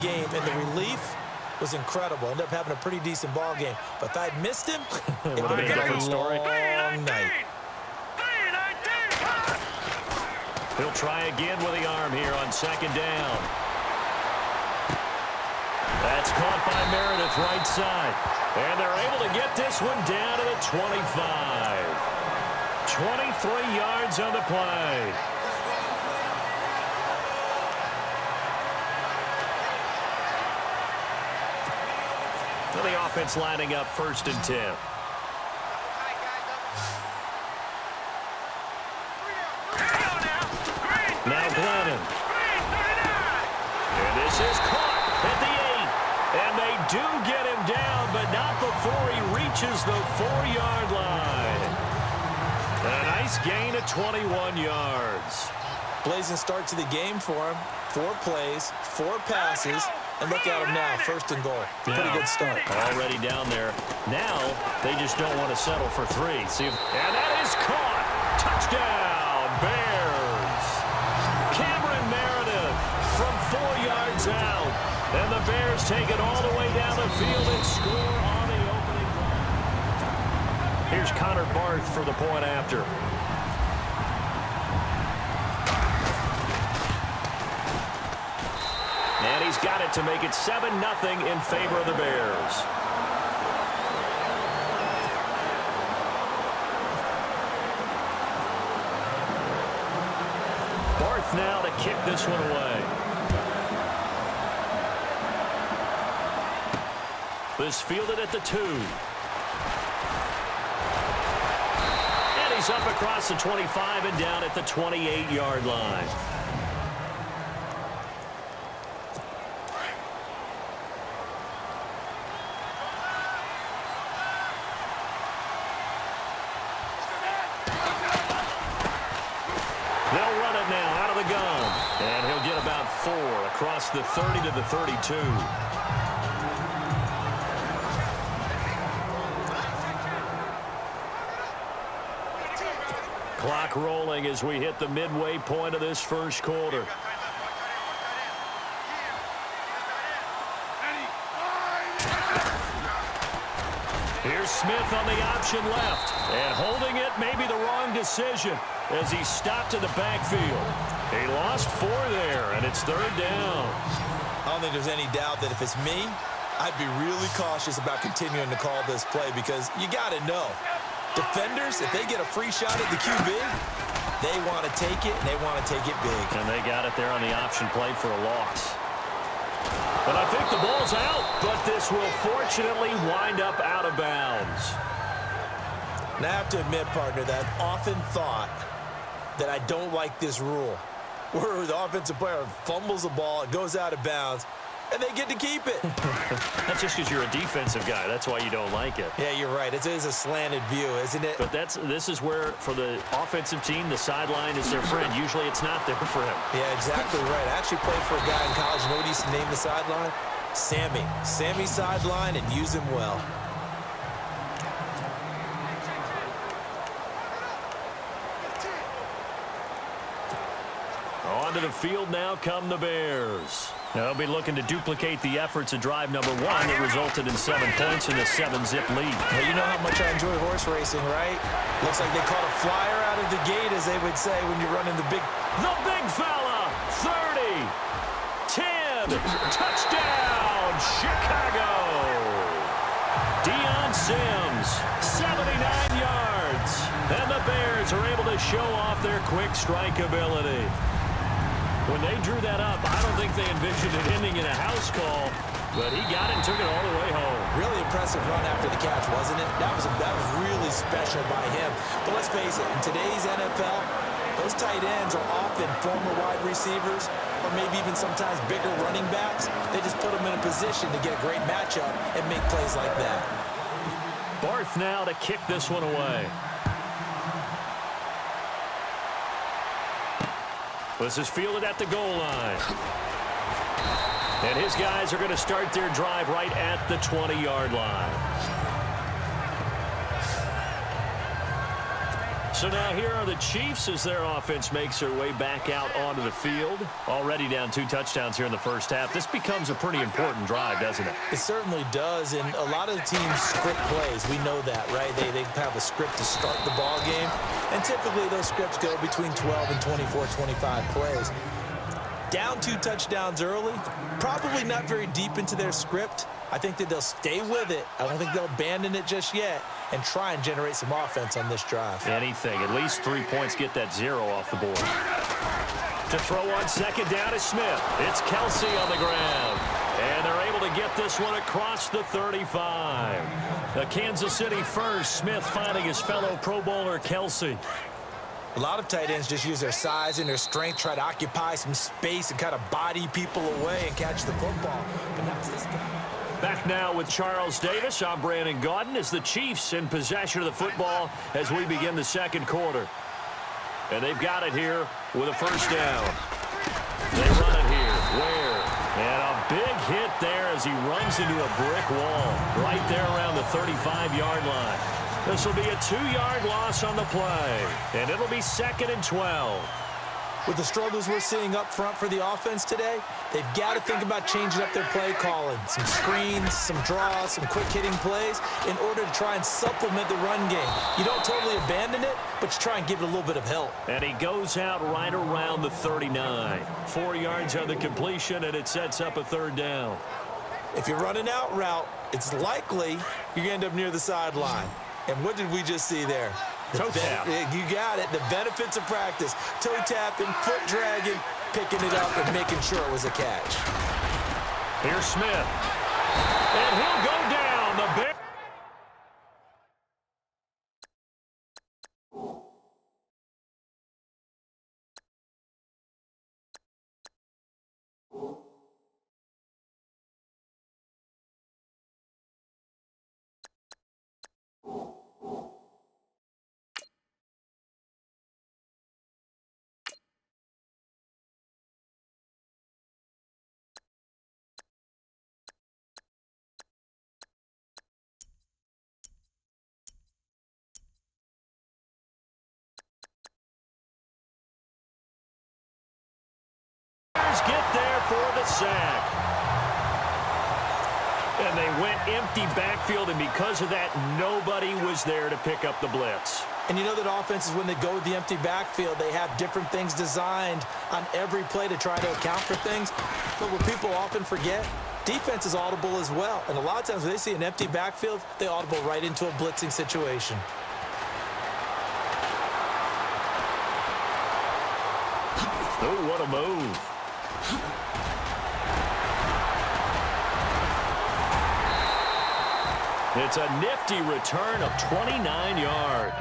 game, and the relief was incredible. Ended up having a pretty decent ball game. But if I'd missed him, it would have been a long night. He'll try again with the arm here on second down. That's caught by Meredith right side. And they're able to get this one down to the 25. 23 yards on the play. Well, the offense lining up 1st and 10. Now Glennon. And this is caught at the 8. And they do get him down, but not before he reaches the 4-yard line. A nice gain of 21 yards. Blazing start to the game for him. 4 plays, 4 passes, and look at him now, 1st and goal. Pretty good start. Already down there. Now they just don't want to settle for 3. And that is caught. Touchdown, Bears. Cameron Meredith from 4 yards out. And the Bears take it all the way down the field and score on the opening drive. Here's Connor Barth for the point after. And he's got it to make it 7-0 in favor of the Bears. Barth now to kick this one away. This fielded at the 2. And he's up across the 25 and down at the 28-yard line. They'll run it now out of the gun. And he'll get about 4 across the 30 to the 32. Clock rolling as we hit the midway point of this first quarter. Here's Smith on the option left. And holding it may be the wrong decision as he stopped in the backfield. He lost 4 there, and it's 3rd down. I don't think there's any doubt that if it's me, I'd be really cautious about continuing to call this play because you got to know. Defenders, if they get a free shot at the QB, they want to take it, and they want to take it big. And they got it there on the option play for a loss. But I think the ball's out, but this will fortunately wind up out of bounds. And I have to admit, partner, that I've often thought that I don't like this rule, where the offensive player fumbles the ball, it goes out of bounds, and they get to keep it. That's just because you're a defensive guy. That's why you don't like it. Yeah, you're right. It is a slanted view, isn't it? But this is where, for the offensive team, the sideline is their friend. Usually it's not there for him. Yeah, exactly right. I actually played for a guy in college. You know what he used to name the sideline? Sammy. Sammy sideline, and use him well. Onto the field now come the Bears. They'll be looking to duplicate the efforts of drive number 1 that resulted in 7 points and a 7-zip lead. Well, you know how much I enjoy horse racing, right? Looks like they caught a flyer out of the gate, as they would say when you're running the big... The big fella, 30, 10, touchdown, Chicago. Deion Sims, 79 yards. And the Bears are able to show off their quick strike ability. When they drew that up, I don't think they envisioned it ending in a house call, but he got it and took it all the way home. Really impressive run after the catch, wasn't it? That was really special by him. But let's face it, in today's NFL, those tight ends are often former wide receivers or maybe even sometimes bigger running backs. They just put them in a position to get a great matchup and make plays like that. Barth now to kick this one away. This is fielded at the goal line. And his guys are going to start their drive right at the 20-yard line. So now here are the Chiefs as their offense makes their way back out onto the field. Already down 2 touchdowns here in the first half. This becomes a pretty important drive, doesn't it? It certainly does, and a lot of the teams script plays. We know that, right? They have a script to start the ball game, and typically those scripts go between 12 and 24, 25 plays. Down 2 touchdowns early, probably not very deep into their script. I think that they'll stay with it. I don't think they'll abandon it just yet and try and generate some offense on this drive. Anything. At least 3 points, get that 0 off the board. To throw on second down is Smith. It's Kelsey on the ground. And they're able to get this one across the 35. The Kansas City first. Smith finding his fellow Pro Bowler Kelsey. A lot of tight ends just use their size and their strength, try to occupy some space and kind of body people away and catch the football. But that's this guy. Back now with Charles Davis. I'm Brandon Gaudin as the Chiefs in possession of the football as we begin the second quarter. And they've got it here with a first down. They run it here. Ware. And a big hit there as he runs into a brick wall right there around the 35-yard line. This will be a 2-yard loss on the play. And it'll be 2nd and 12. With the struggles we're seeing up front for the offense today, they've got to think about changing up their play calling. Some screens, some draws, some quick-hitting plays in order to try and supplement the run game. You don't totally abandon it, but you try and give it a little bit of help. And he goes out right around the 39. 4 yards on the completion, and it sets up a 3rd down. If you're running out route, it's likely you're going to end up near the sideline. And what did we just see there? Toe tap. You got it. The benefits of practice. Toe tapping, foot dragging, picking it up, and making sure it was a catch. Here's Smith. And he'll go down. The Bears. Get there for the sack. And they went empty backfield, and because of that, nobody was there to pick up the blitz. And you know that offenses, when they go with the empty backfield, they have different things designed on every play to try to account for things. But what people often forget, defense is audible as well. And a lot of times when they see an empty backfield, they audible right into a blitzing situation. Oh, what a move. It's a nifty return of 29 yards.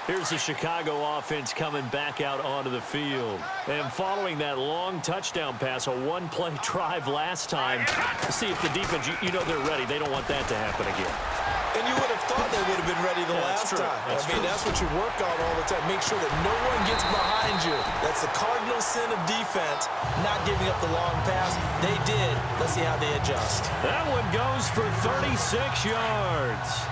Here's the Chicago offense coming back out onto the field. And following that long touchdown pass, a one-play drive last time, see if the defense, you know they're ready. They don't want that to happen again. And you would have thought they would have been ready the last time. That's what you work on all the time. Make sure that no one gets behind you. That's the cardinal sin of defense, not giving up the long pass. They did. Let's see how they adjust. That one goes for 36 yards.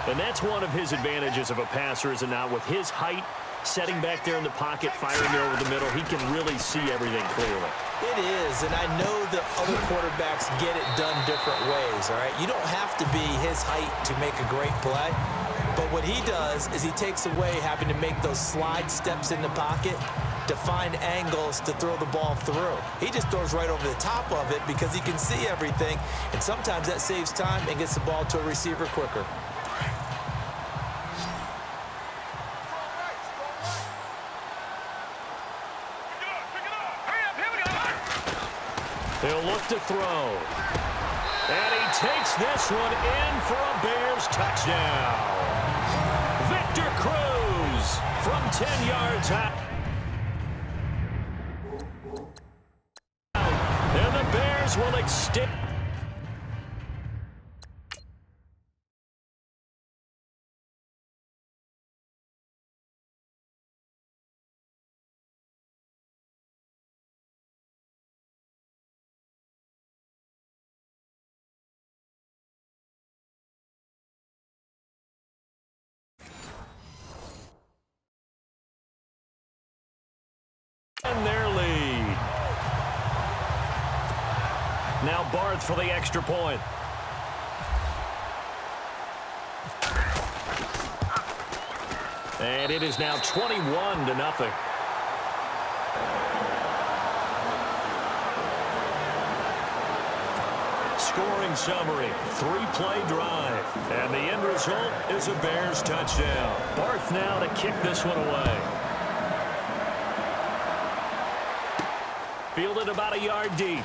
And that's one of his advantages of a passer, is it not? With his height, Setting back there in the pocket, firing it over the middle, he can really see everything clearly. It is, and I know that other quarterbacks get it done different ways, all right? You don't have to be his height to make a great play, but what he does is he takes away having to make those slide steps in the pocket to find angles to throw the ball through. He just throws right over the top of it because he can see everything, and sometimes that saves time and gets the ball to a receiver quicker. He'll look to throw. And he takes this one in for a Bears touchdown. Victor Cruz from 10 yards out. And the Bears will extend. And their lead. Now Barth for the extra point. And it is now 21-0. Scoring summary, 3-play drive. And the end result is a Bears touchdown. Barth now to kick this one away. Fielded about a yard deep.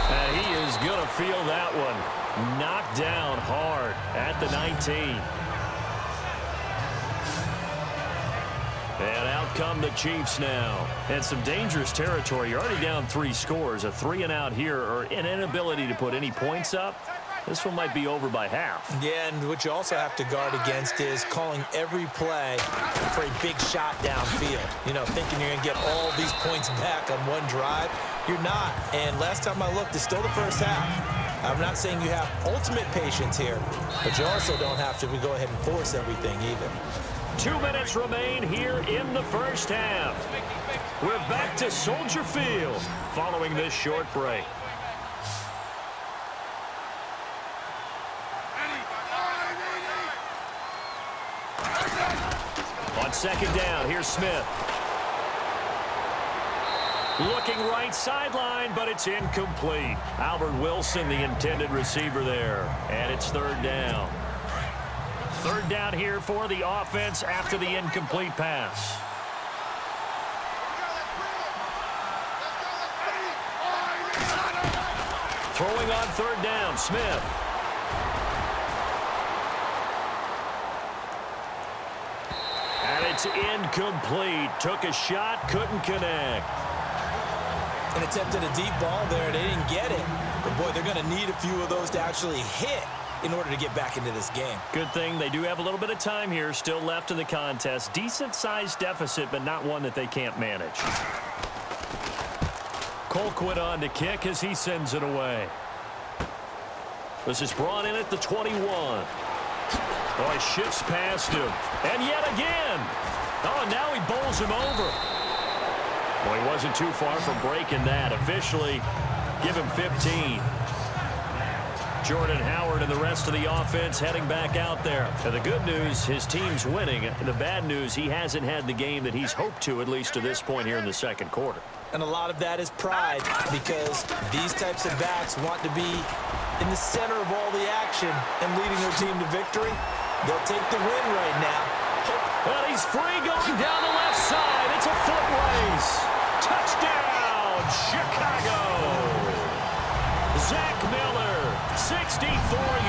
And he is going to feel that one. Knocked down hard at the 19. And out come the Chiefs now. And some dangerous territory. You're already down 3 scores. A 3-and-out here, or an inability to put any points up. This one might be over by half. Yeah, and what you also have to guard against is calling every play for a big shot downfield. You know, thinking you're going to get all these points back on one drive. You're not. And last time I looked, it's still the first half. I'm not saying you have ultimate patience here, but you also don't have to go ahead and force everything either. 2 minutes remain here in the first half. We're back to Soldier Field following this short break. On second down, here's Smith. Looking right sideline, but it's incomplete. Albert Wilson, the intended receiver there. And it's third down. Third down here for the offense after the incomplete pass. Throwing on third down, Smith. And it's incomplete. Took a shot, couldn't connect. And attempted a deep ball there. They didn't get it. But, boy, they're going to need a few of those to actually hit in order to get back into this game. Good thing they do have a little bit of time here still left in the contest. Decent-sized deficit, but not one that they can't manage. Colquitt on to kick as he sends it away. This is brought in at the 21. Oh, he shifts past him. And yet again. Oh, and now he bowls him over. Well, he wasn't too far from breaking that. Officially, give him 15. Jordan Howard and the rest of the offense heading back out there. And the good news, his team's winning. The bad news, he hasn't had the game that he's hoped to, at least to this point here in the second quarter. And a lot of that is pride, because these types of backs want to be in the center of all the action and leading their team to victory. They'll take the win right now. Well, he's free going down the left side. It's a foot race. Touchdown, Chicago. Zach Miller, 64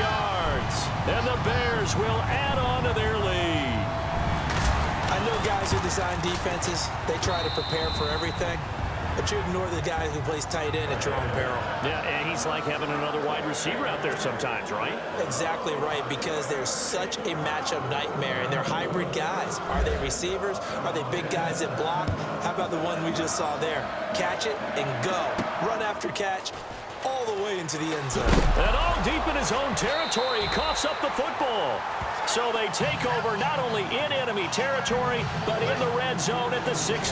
yards. And the Bears will add on to their lead. I know guys who design defenses, they try to prepare for everything. But you ignore the guy who plays tight end at your own peril. Yeah, and he's like having another wide receiver out there sometimes, right? Exactly right, because there's such a matchup nightmare, and they're hybrid guys. Are they receivers? Are they big guys that block? How about the one we just saw there? Catch it and go. Run after catch. all the way into the end zone. And all deep in his own territory, he coughs up the football. So they take over not only in enemy territory, but in the red zone at the 6.